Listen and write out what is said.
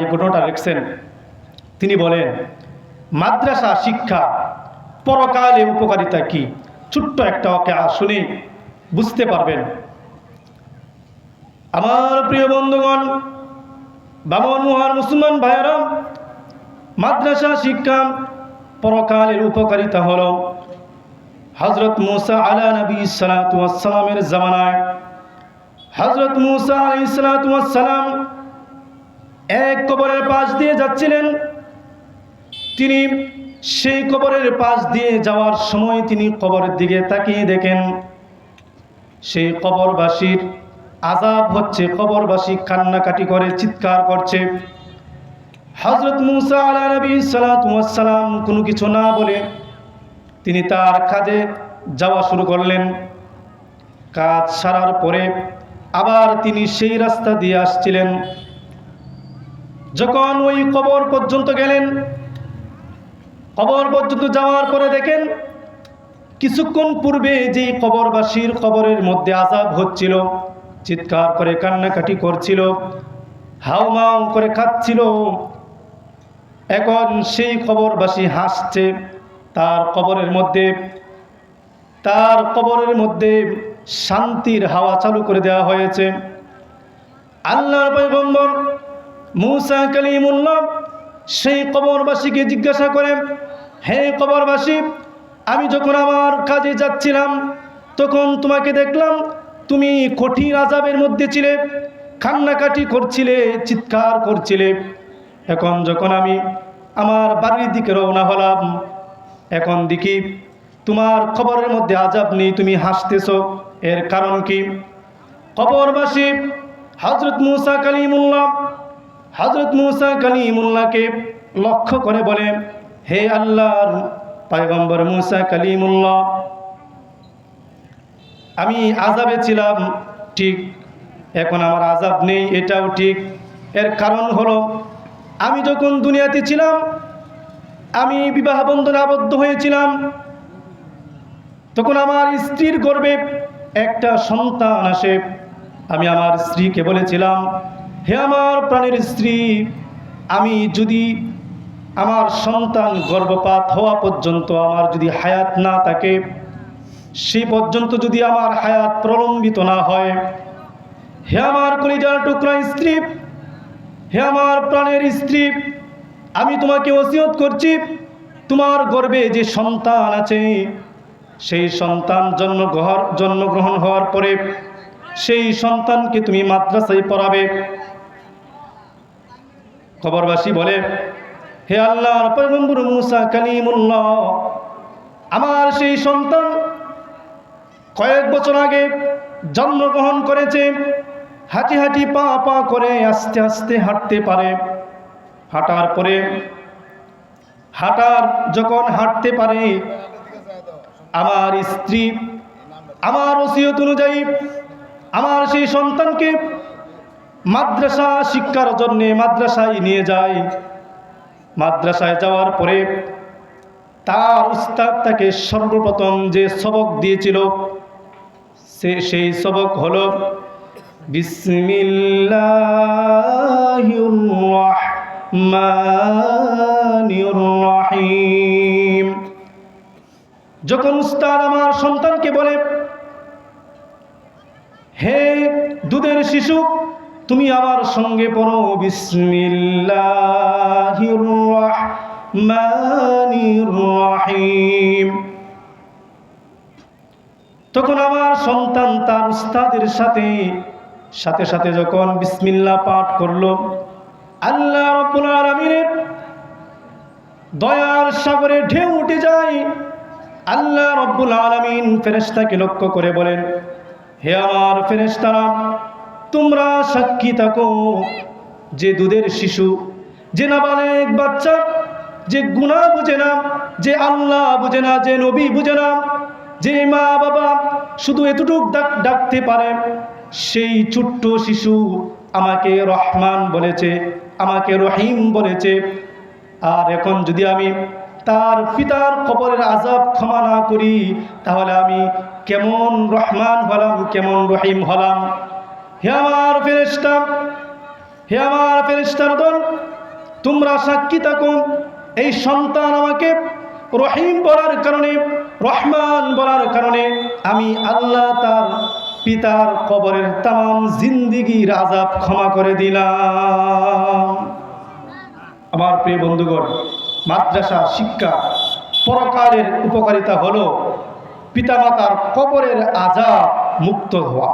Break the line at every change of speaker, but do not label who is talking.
এই ঘটনাটা লিখছেন। তিনি বলেন, মাদ্রাসা শিক্ষা পরকালে উপকারিতা কি, ছোট্ট একটা ওয়াকিয়া শুনে বুঝতে পারবেন। আমার প্রিয় বন্ধুগণ, বামন মহান মুসলমান ভাইয়েরা, মাদ্রাসা শিক্ষা পরকালের উপকারিতা হলো হযরত মুসা আলা নবী সাল্লাল্লাহু আলাইহি ওয়াসাল্লামের জামানায় হযরত মুসা আলাইহিস সালাতু ওয়াস সালাম এক কবরের পাশ দিয়ে যাচ্ছিলেন। তিনি সেই কবরের পাশ দিয়ে যাওয়ার সময় তিনি কবরের দিকে তাকিয়ে দেখেন সেই কবরবাসীর আযাব হচ্ছে, কবরবাসী কান্নাকাটি করে চিৎকার করছে। হযরত মুসা আলা নবী সাল্লাল্লাহু আলাইহি ওয়াসাল্লাম কোনো কিছু না বলে তিনি তার কাজে যাওয়া শুরু করলেন। কাজ সারার পরে আবার তিনি সেই রাস্তা দিয়ে আসছিলেন। যখন ওই কবর পর্যন্ত গেলেন, কবর পর্যন্ত যাওয়ার পরে দেখেন কিছুক্ষণ পূর্বে যেই কবরবাসীর কবরের মধ্যে আযাব হচ্ছিল, চিৎকার করে কান্নাকাটি করছিল, হাউমাউ করে খাচ্ছিল, এখন সেই কবরবাসী হাসছে। তার কবরের মধ্যে শান্তির হাওয়া চালু করে দেওয়া হয়েছে। আল্লাহর পয়গম্বর মুসা কালিমুল্লাহ সেই কবরবাসীকে জিজ্ঞাসা করেন, হে কবরবাসী, আমি যখন আমার কাজে যাচ্ছিলাম তখন তোমাকে দেখলাম তুমি কঠিন আযাবের মধ্যে ছিলে, কান্নাকাটি করছিলে, চিৎকার করছিলে। এখন যখন আমি আমার বাড়ির দিকে রওনা হলাম, এখন দেখি তোমার কবরের মধ্যে আযাব নেই, তুমি হাসতেছো, এর কারণ কি? কবরবাসী হযরত মুসা কালিমুল্লাহকে লক্ষ্য করে বলে, হে আল্লাহর পয়গম্বর মুসা কালিমুল্লাহ, আমি আযাবে ছিলাম ঠিক, এখন আমার আযাব নেই, এটাও ঠিক। এর কারণ হলো আমি যখন দুনিয়াতে ছিলাম আমি বিবাহ বন্ধনে আবদ্ধ হয়েছিলাম, তখন আমার স্ত্রীর গর্ভে একটা সন্তান আসে। আমি আমার স্ত্রীকে বলেছিলাম, হে আমার প্রাণের স্ত্রী, আমি যদি আমার সন্তান গর্ভপাত হওয়া পর্যন্ত আমার যদি হায়াত না থাকে, সেই পর্যন্ত যদি আমার হায়াত প্রলম্বিত না হয়, হে আমার কলিজার টুকরা স্ত্রী, হে আমার প্রাণের স্ত্রী, আমি তোমাকে ওসিয়ত করছি, তোমার গর্ভে যে সন্তান আছে সেই সন্তান জন্মগ্রহণ হওয়ার পরে সেই সন্তানকে তুমি মাদ্রাসায় পড়াবে। কবরবাসী বলে, হে আল্লাহর পয়গম্বর মুসা কালিমুল্লাহ, আমার সেই সন্তান কয়েক বছর আগে জন্মগ্রহণ করেছে, হাঁটি হাঁটি পা পা করে আস্তে আস্তে হাঁটতে পারে। যখন হাঁটতে পারে, আমার স্ত্রী আমার ওসিয়ত অনুযায়ী আমার সেই সন্তানকে মাদ্রাসা শিক্ষার জন্যে মাদ্রাসায় নিয়ে যায়। মাদ্রাসায় যাওয়ার পরে তার উস্তাদ তাকে সর্বপ্রথম যে সবক দিয়েছিল সেই সবক হলো বিসমিল্লাহির রাহমানির রাহিম। যখন উস্তাদ আমার সন্তানকে বলে, হে দুধের শিশু, তুমি আমার সঙ্গে পড়ো বিসমিল্লাহির রাহমানির রাহিম, তখন আমার সন্তান তার উস্তাদের সাথে সাথে যখন বিসমিল্লাহ পাঠ করলো, আল্লাহ রাব্বুল আলামিনের দয়ার সাগরে ঢেউ উঠে যায়। আল্লাহ রাব্বুল আলামিন ফেরেশতাকে লক্ষ্য করে বলেন, হে আমার ফেরেশতারা, তোমরা সাক্ষী থাকো যে দুধের শিশু, যে নাবালেগ বাচ্চা, যে গুনাহ বুঝে না, যে আল্লাহ বুঝে না, যে নবী বুঝে না, যে মা বাবা শুধু এতটুক ডাকতে পারে, সেই ছোট্ট শিশু আমাকে রহমান বলেছে, আমাকে রহিম বলেছে। আর এখন যদি আমি তার পিতার কবরের আযাব ক্ষমা না করি, তাহলে আমি কেমন রহমান হলাম, কেমন রহিম হলাম? হে আমার ফেরেশতা, হে আমার ফেরেশতাগণ, তোমরা সাক্ষী থাকো, এই সন্তান আমাকে রহিম বলার কারণে, রহমান বলার কারণে আমি আল্লাহ তার পিতার কবরের তাম জিন্দিগির আযাব ক্ষমা করে দিলাম। আমার প্রিয় বন্ধুগণ, মাদ্রাসা শিক্ষা পরকালের উপকারিতা হলো পিতামাতার কবরের আযাব মুক্ত হওয়া।